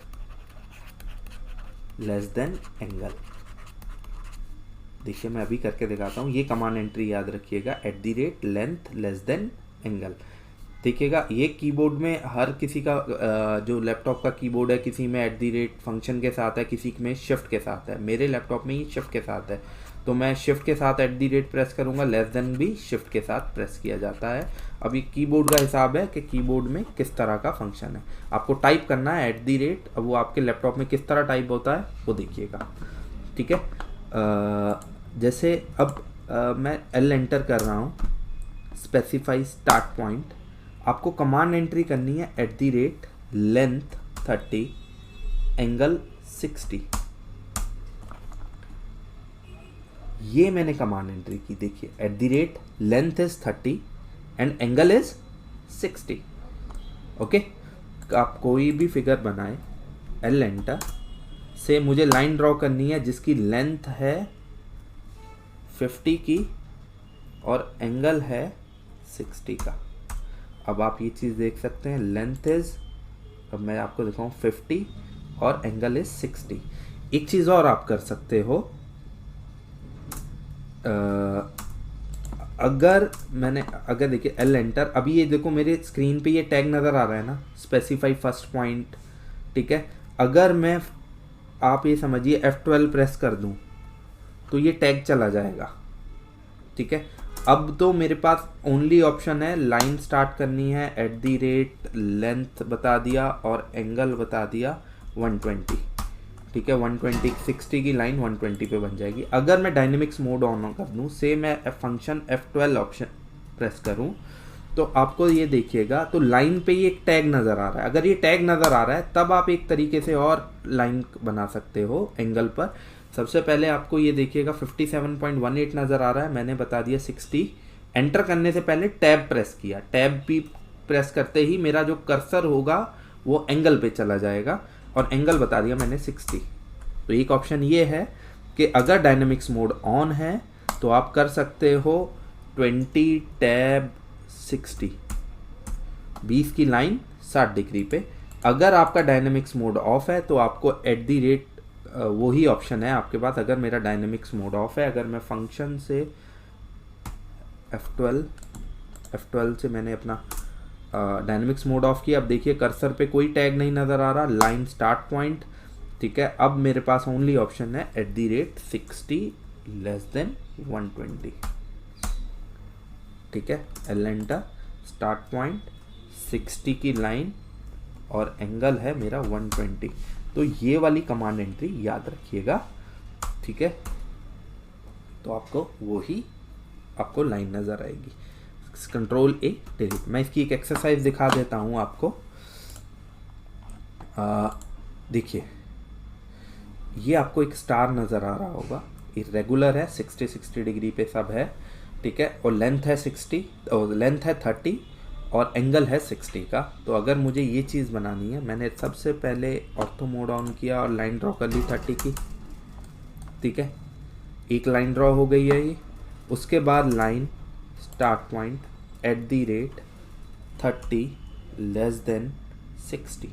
लेस देन एंगल। देखिए मैं अभी करके दिखाता हूँ, ये कमांड एंट्री याद रखिएगा, @ लेंथ लेस देन एंगल। देखिएगा ये कीबोर्ड में हर किसी का जो लैपटॉप का कीबोर्ड है, किसी में @ फंक्शन के साथ है, किसी में शिफ्ट के साथ है। मेरे लैपटॉप में ये शिफ्ट के साथ है, तो मैं शिफ्ट के साथ @ प्रेस करूँगा, लेस देन भी शिफ्ट के साथ प्रेस किया जाता है। अब ये कीबोर्ड का हिसाब है कि कीबोर्ड में किस तरह का फंक्शन है। आपको टाइप करना है @ अब वो आपके लैपटॉप में किस तरह टाइप होता है वो देखिएगा, ठीक है। जैसे अब मैं L एंटर कर रहा हूँ, स्पेसिफाई स्टार्ट पॉइंट। आपको कमांड एंट्री करनी है @ लेंथ 30 एंगल 60। ये मैंने कमांड एंट्री की, देखिए @ length is 30 and angle is 60। Okay, आप कोई भी फिगर बनाए, L एंटर से मुझे लाइन ड्रॉ करनी है जिसकी लेंथ है 50 की और एंगल है 60 का। अब आप ये चीज़ देख सकते हैं, लेंथ इज, अब मैं आपको दिखाऊं 50 और एंगल इज 60। एक चीज़ और आप कर सकते हो, अगर देखिए L एंटर, अभी ये देखो मेरे स्क्रीन पे ये टैग नज़र आ रहा है ना, स्पेसिफाई फर्स्ट पॉइंट, ठीक है। अगर मैं, आप ये समझिए F12 प्रेस कर दूं तो ये टैग चला जाएगा, ठीक है। अब तो मेरे पास ओनली ऑप्शन है, लाइन स्टार्ट करनी है @ लेंथ बता दिया और एंगल बता दिया 120, ठीक है। 120 60 की लाइन 120 पे बन जाएगी। अगर मैं डायनेमिक्स मोड ऑन कर दूं, से मैं फंक्शन F12 ऑप्शन प्रेस करूं, तो आपको ये देखिएगा तो लाइन पे ये एक टैग नज़र आ रहा है। अगर ये टैग नज़र आ रहा है तब आप एक तरीके से और लाइन बना सकते हो एंगल पर। सबसे पहले आपको ये देखिएगा 57.18 नज़र आ रहा है, मैंने बता दिया 60। एंटर करने से पहले टैब प्रेस किया, टैब भी प्रेस करते ही मेरा जो कर्सर होगा वो एंगल पे चला जाएगा और एंगल बता दिया मैंने 60। तो एक ऑप्शन ये है कि अगर डायनेमिक्स मोड ऑन है तो आप कर सकते हो 20 टैब 60, 20 की लाइन 60 डिग्री पे। अगर आपका डायनेमिक्स मोड ऑफ है तो आपको @ वही ऑप्शन है आपके पास। अगर मेरा डायनेमिक्स मोड ऑफ है, अगर मैं फंक्शन से F12 से मैंने अपना डायनेमिक्स मोड ऑफ किया, अब देखिए कर्सर पे कोई टैग नहीं नज़र आ रहा, लाइन स्टार्ट पॉइंट, ठीक है। अब मेरे पास ओनली ऑप्शन है @ 60 लेस देन 120, ठीक है। L एंटर, स्टार्ट पॉइंट 60 की लाइन और एंगल है मेरा 120। तो ये वाली कमांड एंट्री याद रखिएगा, ठीक है। तो आपको वही आपको लाइन नज़र आएगी। Ctrl A delete. मैं इसकी एक एक्सरसाइज दिखा देता हूँ आपको। देखिए ये आपको एक स्टार नज़र आ रहा होगा, इरेगुलर है, 60 डिग्री पे सब है, ठीक है। और लेंथ है 60 और लेंथ है 30 और एंगल है 60 का। तो अगर मुझे ये चीज़ बनानी है, मैंने सबसे पहले ऑर्थो मोड ऑन किया और लाइन ड्रॉ कर ली 30 की, ठीक है। एक लाइन ड्रॉ हो गई है ये। उसके बाद line start point @ 30 less than 60,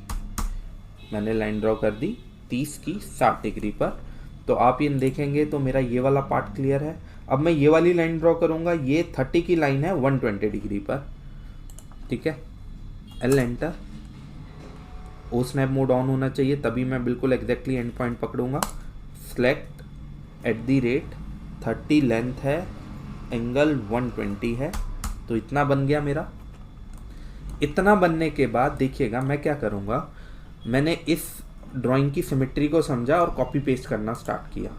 मैंने लाइन ड्रॉ कर दी 30 की 60 डिग्री पर। तो आप ये देखेंगे तो मेरा ये वाला पार्ट क्लियर है। अब मैं ये वाली लाइन ड्रॉ करूँगा, ये 30 की लाइन है 120 डिग्री पर, ठीक है। L enter, O snap mode on होना चाहिए तभी मैं बिल्कुल एग्जैक्टली एंड पॉइंट पकड़ूंगा। सेलेक्ट @ 30 लेंथ है, एंगल 120 है, तो इतना बन गया मेरा। इतना बनने के बाद देखिएगा मैं क्या करूँगा, मैंने इस ड्राइंग की सिमेट्री को समझा और कॉपी पेस्ट करना स्टार्ट किया।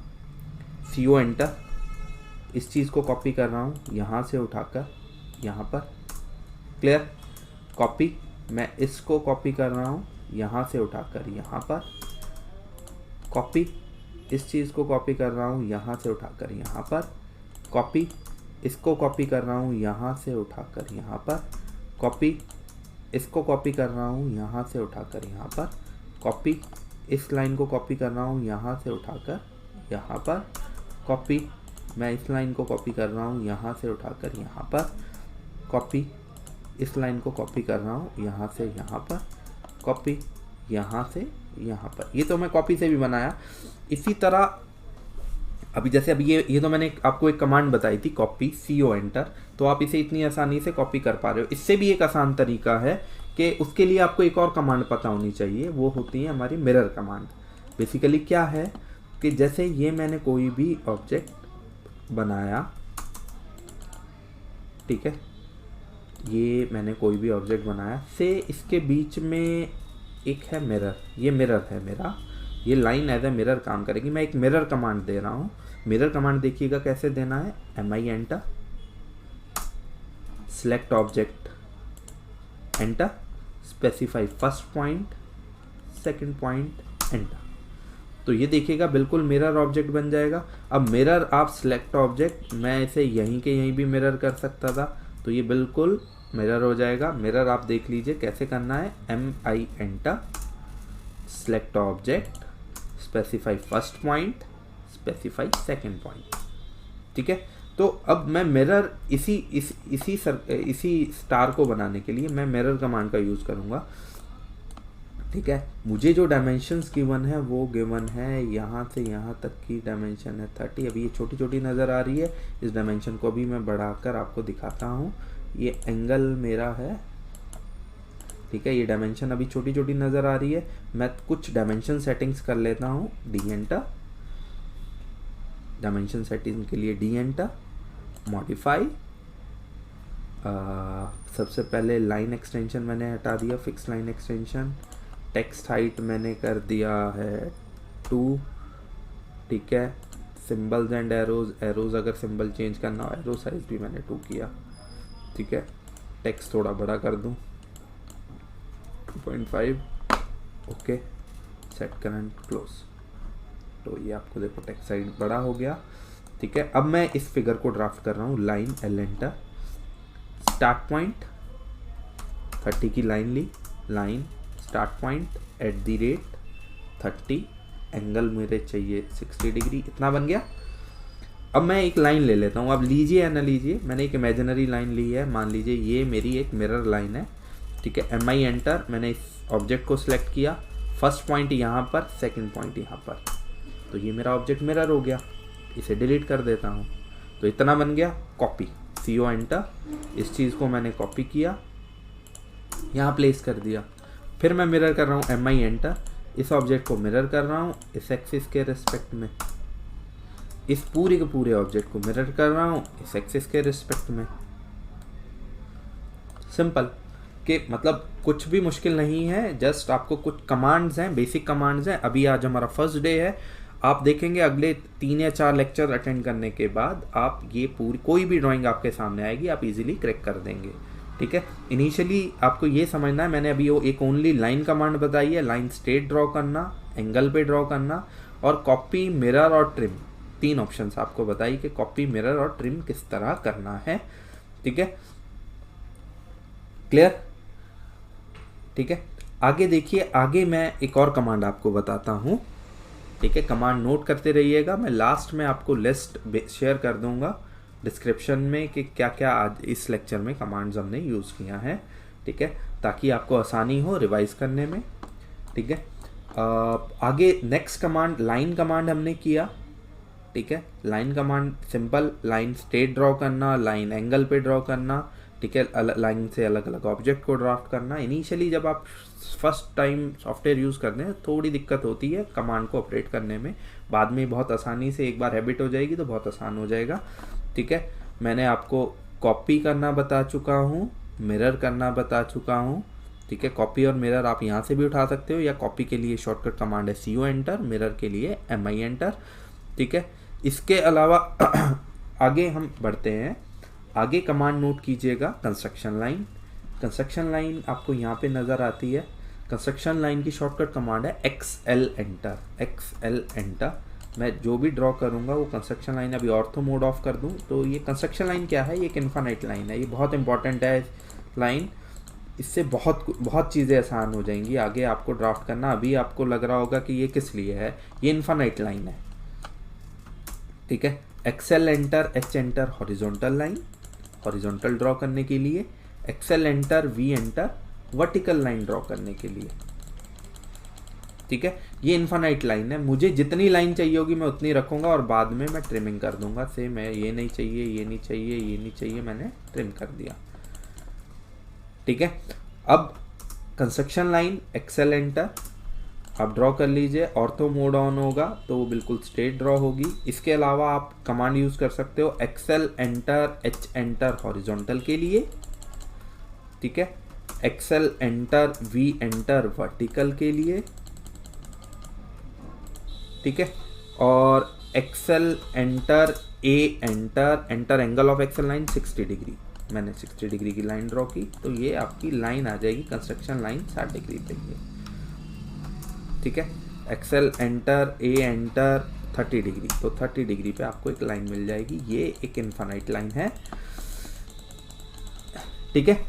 CO एंटर, इस चीज़ को कॉपी कर रहा हूँ यहाँ से उठाकर यहाँ पर, क्लियर। कॉपी, मैं इसको कॉपी कर रहा हूँ यहाँ से उठाकर यहाँ पर, कॉपी, इस चीज़ को कॉपी कर रहा हूँ यहाँ से उठाकर यहाँ पर, कॉपी, इसको कॉपी कर रहा हूँ यहाँ से उठाकर यहाँ पर, कॉपी, इसको कॉपी कर रहा हूँ यहाँ से उठाकर यहाँ पर, कॉपी, इस लाइन को कॉपी कर रहा हूँ यहाँ से उठाकर यहाँ पर, कॉपी, मैं इस लाइन को कॉपी कर रहा हूँ यहाँ से उठाकर यहाँ पर, कॉपी, इस लाइन को कॉपी कर रहा हूँ यहाँ से यहाँ पर, कॉपी, यहाँ से यहाँ पर। ये तो मैं कॉपी से भी बनाया। इसी तरह अभी जैसे अभी ये तो मैंने आपको एक कमांड बताई थी कॉपी, CO एंटर, तो आप इसे इतनी आसानी से कॉपी कर पा रहे हो। इससे भी एक आसान तरीका है कि उसके लिए आपको एक और कमांड पता होनी चाहिए, वो होती है हमारी मिरर कमांड। बेसिकली क्या है कि जैसे ये मैंने कोई भी ऑब्जेक्ट बनाया, ठीक है, ये मैंने कोई भी ऑब्जेक्ट बनाया से इसके बीच में एक है मिरर, ये मिरर है मेरा, ये लाइन एज ए मिरर काम करेगी। मैं एक मिरर कमांड दे रहा हूँ। मिरर कमांड देखिएगा कैसे देना है, mi enter, select object enter, specify first point, second point enter. तो ये देखिएगा बिल्कुल मिरर ऑब्जेक्ट बन जाएगा। अब मिरर आप सिलेक्ट ऑब्जेक्ट, मैं इसे यहीं के यहीं भी मिरर कर सकता था, तो ये बिल्कुल मिरर हो जाएगा। मिरर आप देख लीजिए कैसे करना है, mi enter, select object, specify first point, specify second point, ठीक है। तो अब मैं मिरर इसी स्टार को बनाने के लिए मैं मिरर कमांड का यूज़ करूँगा, ठीक है। मुझे जो डायमेंशंस गिवन है वो गिवन है यहाँ से यहाँ तक की डायमेंशन है 30। अभी ये छोटी छोटी नज़र आ रही है, इस डायमेंशन को भी मैं बढ़ाकर आपको दिखाता हूँ। ये एंगल मेरा है, ठीक है, ये डायमेंशन अभी छोटी छोटी नज़र आ रही है। मैं कुछ डायमेंशन सेटिंग्स कर लेता हूँ, डी एंटर, डायमेंशन सेटिंग के लिए डी एंटर, मॉडिफाई, सबसे पहले लाइन एक्सटेंशन मैंने हटा दिया, fix line extension, text height मैंने कर दिया है 2, ठीक है। सिंबल्स एंड एरोज अगर सिंबल चेंज करना हो, एरो साइज भी मैंने 2 किया, ठीक है। टेक्स्ट थोड़ा बड़ा कर दूं, 2.5, ओके, सेट करंट क्लोज। तो ये आपको देखो टेक्स्ट साइज बड़ा हो गया, ठीक है। अब मैं इस फिगर को ड्राफ्ट कर रहा हूँ, line L enter, start point 30 की लाइन ली, लाइन स्टार्ट पॉइंट @30, एंगल मेरे चाहिए 60 डिग्री, इतना बन गया। अब मैं एक लाइन ले लेता हूँ, अब लीजिए या ना लीजिए, मैंने एक इमेजिनरी लाइन ली है, मान लीजिए ये मेरी एक मिरर लाइन है, ठीक है। mi एंटर, मैंने इस ऑब्जेक्ट को सिलेक्ट किया, फर्स्ट पॉइंट यहाँ पर, सेकंड पॉइंट यहाँ पर, तो ये मेरा ऑब्जेक्ट मिरर हो गया। इसे डिलीट कर देता हूँ, तो इतना बन गया। कॉपी, co एंटर, इस चीज़ को मैंने कॉपी किया, यहाँ प्लेस कर दिया। फिर मैं मिरर कर रहा हूँ, mi एंटर, इस ऑब्जेक्ट को मिरर कर रहा हूँ इस एक्सिस के रिस्पेक्ट में, इस पूरे के पूरे ऑब्जेक्ट को मिरर कर रहा हूँ इस एक्सिस के रिस्पेक्ट में। सिंपल, कि मतलब कुछ भी मुश्किल नहीं है, जस्ट आपको कुछ कमांड्स हैं, बेसिक कमांड्स हैं। अभी आज हमारा फर्स्ट डे है, आप देखेंगे अगले 3 या 4 लेक्चर अटेंड करने के बाद आप ये पूरी कोई भी ड्राइंग आपके सामने आएगी आप इजीली क्रैक कर देंगे, ठीक है। इनिशियली आपको ये समझना है, मैंने अभी वो एक ओनली लाइन कमांड बताई है, लाइन स्ट्रेट ड्रॉ करना, एंगल पे ड्रॉ करना, और कॉपी, मिरर और ट्रिम, 3 ऑप्शंस आपको बताई कि कॉपी, मिरर और ट्रिम किस तरह करना है, ठीक है। क्लियर, ठीक है। आगे देखिए, आगे मैं एक और कमांड आपको बताता हूँ, ठीक है। कमांड नोट करते रहिएगा, मैं लास्ट में आपको लिस्ट शेयर कर दूंगा डिस्क्रिप्शन में कि क्या क्या आज इस लेक्चर में कमांड्स हमने यूज़ किया है, ठीक है, ताकि आपको आसानी हो रिवाइज करने में, ठीक है। आगे नेक्स्ट कमांड लाइन कमांड हमने किया, ठीक है। Line command simple, line straight draw करना, लाइन एंगल पे ड्रॉ करना, ठीक है, लाइन से अलग अलग ऑब्जेक्ट को ड्राफ्ट करना। इनिशियली जब आप फर्स्ट टाइम सॉफ्टवेयर यूज़ करते हैं थोड़ी दिक्कत होती है कमांड को ऑपरेट करने में, बाद में बहुत आसानी से एक बार हैबिट हो जाएगी तो बहुत आसान हो जाएगा, ठीक है। मैंने आपको कॉपी करना बता चुका हूँ, मिरर करना बता चुका हूँ, ठीक है। कॉपी और मिरर आप यहाँ से भी उठा सकते हो, या कॉपी के लिए शॉर्टकट कमांड है co एंटर, मिरर के लिए mi एंटर, ठीक है। इसके अलावा आगे हम बढ़ते हैं, आगे कमांड नोट कीजिएगा, कंस्ट्रक्शन लाइन। कंस्ट्रक्शन लाइन आपको यहाँ पे नज़र आती है, कंस्ट्रक्शन लाइन की शॉर्टकट कमांड है xl एंटर, xl एंटर। मैं जो भी ड्रॉ करूँगा वो कंस्ट्रक्शन लाइन, अभी ऑर्थो मोड ऑफ कर दूँ तो ये कंस्ट्रक्शन लाइन क्या है, ये एक इन्फिनिट लाइन है, ये बहुत इंपॉर्टेंट है लाइन, इससे बहुत चीज़ें आसान हो जाएंगी आगे आपको ड्राफ्ट करना। अभी आपको लग रहा होगा कि ये किस लिए है, ये इन्फिनिट लाइन है, ठीक है। XL enter, H enter, horizontal line, horizontal draw करने के लिए, XL enter, V enter, vertical line draw करने के लिए, ठीक है। ये इन्फिनिट लाइन है, मुझे जितनी लाइन चाहिए होगी मैं उतनी रखूँगा और बाद में मैं ट्रिमिंग कर दूंगा, से मैं ये नहीं चाहिए, ये नहीं चाहिए, ये नहीं चाहिए, मैंने ट्रिम कर दिया, ठीक है। अब कंस्ट्रक्शन लाइन, एक्सेल एंटर, आप ड्रॉ कर लीजिए। ऑर्थो मोड ऑन होगा तो वो बिल्कुल स्ट्रेट ड्रॉ होगी। इसके अलावा आप कमांड यूज़ कर सकते हो XL enter H enter horizontal के लिए, ठीक है, XL enter V enter vertical के लिए, ठीक है, और XL enter A enter enter angle of XL line 60 degree. मैंने 60 डिग्री की लाइन ड्रॉ की तो ये आपकी लाइन आ जाएगी, कंस्ट्रक्शन लाइन 60 डिग्री पे ही है, ठीक है। XL enter A enter 30 degree, तो 30 डिग्री पे आपको एक लाइन मिल जाएगी। ये एक इनफाइनाइट लाइन है, ठीक है।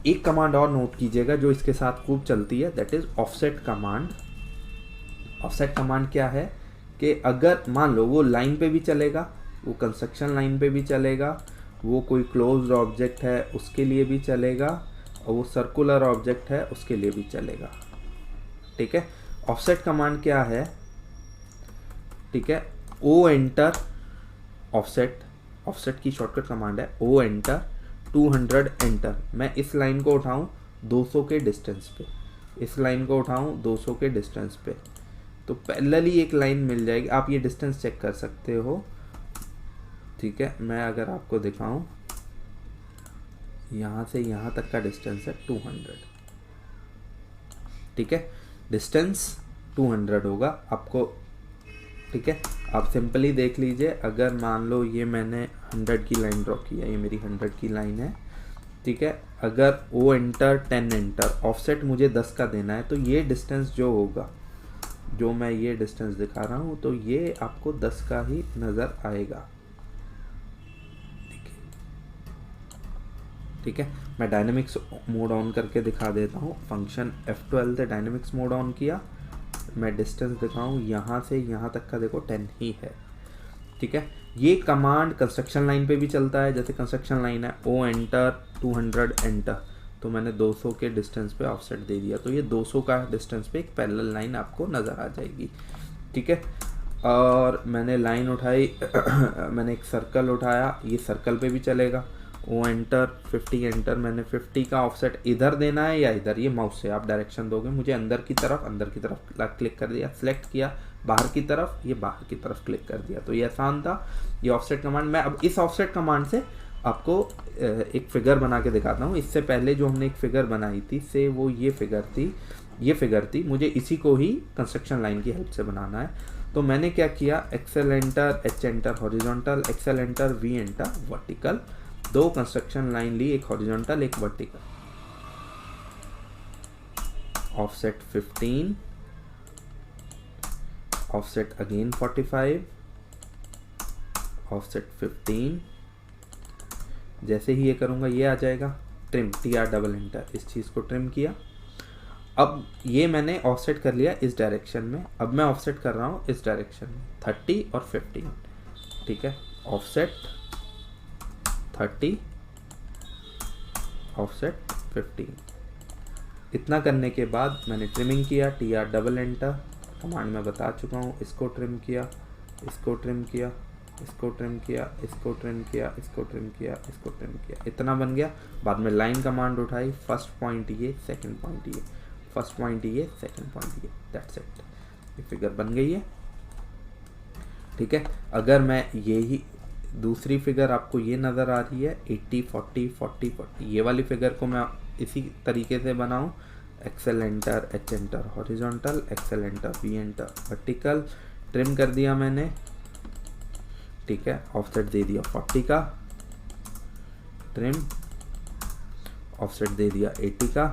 एक कमांड और नोट कीजिएगा जो इसके साथ खूब चलती है, that is offset command. Offset command क्या है कि अगर मान लो वो लाइन पे भी चलेगा, वो कंस्ट्रक्शन लाइन पे भी चलेगा, वो कोई क्लोज्ड ऑब्जेक्ट है उसके लिए भी चलेगा, और वो सर्कुलर ऑब्जेक्ट है उसके लिए भी चलेगा, ठीक है। ऑफसेट कमांड क्या है, ठीक है, ओ एंटर ऑफसेट, ऑफसेट की शॉर्टकट कमांड है ओ एंटर 200 एंटर। मैं इस लाइन को उठाऊं 200 के डिस्टेंस पे, इस लाइन को उठाऊं 200 के डिस्टेंस पे, तो पैरेलली एक लाइन मिल जाएगी। आप ये डिस्टेंस चेक कर सकते हो, ठीक है। मैं अगर आपको दिखाऊं, यहाँ से यहाँ तक का डिस्टेंस है 200, ठीक है, डिस्टेंस 200 होगा आपको, ठीक है। आप सिंपली देख लीजिए, अगर मान लो ये मैंने 100 की लाइन ड्रॉ की है, ये मेरी 100 की लाइन है, ठीक है। अगर ओ एंटर 10 एंटर, ऑफसेट मुझे 10 का देना है, तो ये डिस्टेंस जो होगा, जो मैं ये डिस्टेंस दिखा रहा हूँ, तो ये आपको 10 का ही नज़र आएगा, ठीक है। मैं डायनेमिक्स मोड ऑन करके दिखा देता हूँ। फंक्शन F12 से डायनेमिक्स मोड ऑन किया, मैं डिस्टेंस दिखाऊँ, यहाँ से यहाँ तक का देखो 10 ही है, ठीक है। ये कमांड कंस्ट्रक्शन लाइन पे भी चलता है। जैसे कंस्ट्रक्शन लाइन है ओ एंटर 200 एंटर, तो मैंने 200 के डिस्टेंस पे ऑफसेट दे दिया, तो ये 200 का डिस्टेंस पे एक पैरेलल लाइन आपको नज़र आ जाएगी, ठीक है। और मैंने लाइन उठाई मैंने एक सर्कल उठाया, ये सर्कल पे भी चलेगा। ओ एंटर 50 एंटर, मैंने 50 का ऑफसेट इधर देना है या इधर, ये माउस से आप डायरेक्शन दोगे। मुझे अंदर की तरफ क्लिक कर दिया, सेलेक्ट किया, बाहर की तरफ, ये बाहर की तरफ क्लिक कर दिया, तो ये आसान था ये ऑफसेट कमांड। मैं अब इस ऑफसेट कमांड से आपको एक फिगर बना के दिखाता हूँ। इससे पहले जो हमने एक फिगर बनाई थी से वो ये फिगर थी, मुझे इसी को ही कंस्ट्रक्शन लाइन की हेल्प से बनाना है। तो मैंने क्या किया, Excel enter H enter horizontal, Excel enter V enter vertical, दो कंस्ट्रक्शन लाइन ली, एक हॉरिजॉन्टल एक vertical. Offset 15, offset again 45, offset 15। जैसे ही ये करूंगा ये आ जाएगा, ट्रिम TR डबल एंटर, इस चीज़ को ट्रिम किया। अब ये मैंने ऑफसेट कर लिया इस डायरेक्शन में, अब मैं ऑफसेट कर रहा हूँ इस डायरेक्शन में 30 और 15, ठीक है। Offset 30, offset 15। इतना करने के बाद मैंने ट्रिमिंग किया, TR डबल एंटर, कमांड में बता चुका हूँ। इसको ट्रिम किया, इसको ट्रिम किया, इसको ट्रिम किया, इसको ट्रिम किया, इसको ट्रिम किया, इसको ट्रिम किया, इतना बन गया। बाद में लाइन कमांड उठाई, फर्स्ट पॉइंट ये, सेकंड पॉइंट ये, फर्स्ट पॉइंट ये, सेकंड पॉइंट ये, दैट्स इट। ये फिगर बन गई है, ठीक है। अगर मैं यही दूसरी फिगर आपको ये नज़र आ रही है 80 40 40 40, ये वाली फिगर को मैं इसी तरीके से बनाऊं, Excel enter H enter horizontal, Excel enter V enter vertical, trim कर दिया मैंने, ठीक है। ऑफसेट दे दिया 40 का, ट्रिम, ऑफसेट दे दिया 80 का,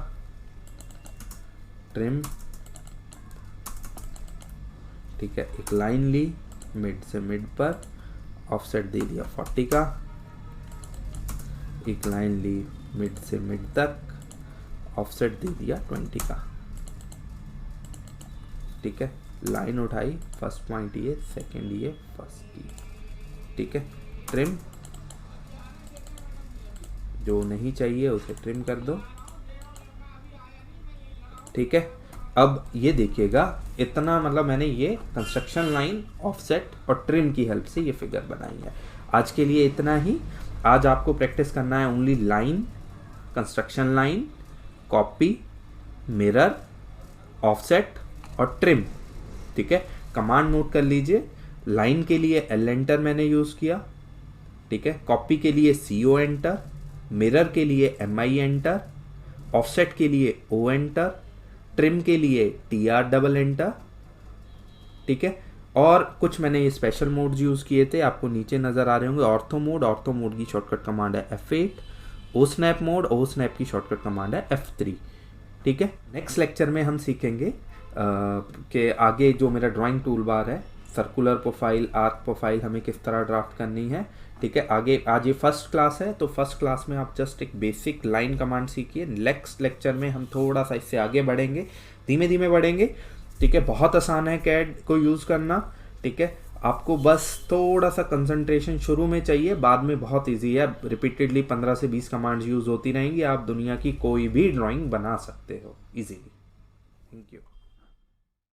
ट्रिम, ठीक है। एक लाइन ली मिड से मिड पर, ऑफसेट दे दिया 40 का, एक लाइन ली मिड से मिड तक, ऑफसेट दे दिया 20 का, ठीक है। लाइन उठाई, फर्स्ट पॉइंट ये, सेकंड ये, फर्स्ट ये, ठीक है। ट्रिम, जो नहीं चाहिए उसे ट्रिम कर दो, ठीक है। अब ये देखिएगा, इतना मतलब मैंने ये कंस्ट्रक्शन लाइन, ऑफसेट और ट्रिम की हेल्प से ये फिगर बनाई है। आज के लिए इतना ही। आज आपको प्रैक्टिस करना है only line, construction line, copy, mirror, offset और ट्रिम, ठीक है। कमांड नोट कर लीजिए, लाइन के लिए L एंटर मैंने यूज़ किया, ठीक है। कॉपी के लिए CO एंटर, मिरर के लिए MI एंटर, ऑफसेट के लिए O एंटर, ट्रिम के लिए TR डबल एंटर, ठीक है। और कुछ मैंने ये स्पेशल मोड्स यूज़ किए थे, आपको नीचे नज़र आ रहे होंगे। ऑर्थो मोड की शॉर्टकट कमांड है F8, ओ स्नैप की शॉर्टकट कमांड है F3, ठीक है। नेक्स्ट लेक्चर में हम सीखेंगे कि आगे जो मेरा ड्राइंग टूल बार है, सर्कुलर प्रोफाइल, आर्क प्रोफाइल हमें किस तरह ड्राफ्ट करनी है, ठीक है। आगे आज ये फर्स्ट क्लास है, तो फर्स्ट क्लास में आप जस्ट एक बेसिक लाइन कमांड सीखिए। नेक्स्ट लेक्चर में हम थोड़ा सा इससे आगे बढ़ेंगे, धीमे धीमे बढ़ेंगे, ठीक है। बहुत आसान है कैड को यूज़ करना, ठीक है। आपको बस थोड़ा सा कंसंट्रेशन शुरू में चाहिए, बाद में बहुत इजी है। रिपीटेडली 15 से 20 कमांड्स यूज़ होती रहेंगी, आप दुनिया की कोई भी ड्राइंग बना सकते हो इजीली। Thank you.